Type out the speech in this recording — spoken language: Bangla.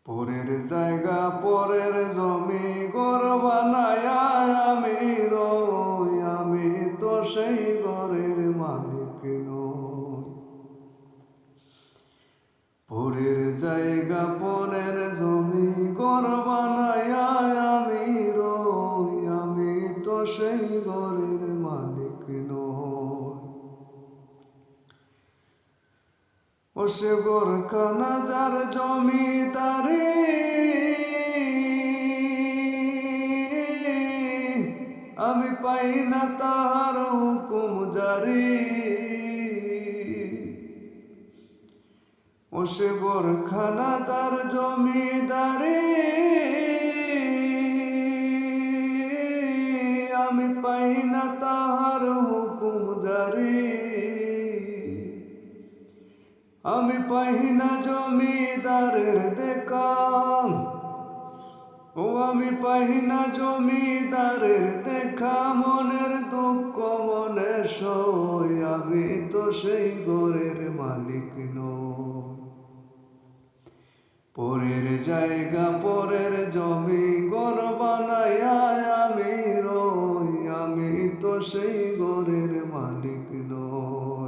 পরের জায়গা পরের জমি ঘর বানায়া আমি রই, আমি তো সেই ঘরের মালিক নই। পরের জায়গা পরের জমি ঘর বানায়া আমি রই, আমি তো সেই ঘরের মালিক নই। ও সে ঘরখানা যার জমিদারি, আমি পাই না তাহার হুকুম জারি। ও সে ঘরখানা তার জমিদারি, আমি পাই না তাহার হুকুম জারি। আমি পাই না জমিদারের দেখা, ও আমি পাই না জমিদারের দেখা। মনের দুঃখ মনে সই, আমি তো সেই ঘরের মালিক নই। পরের জায়গা পরের জমি ঘর বানায়া আমি রই, আমি তো সেই ঘরের মালিক নই।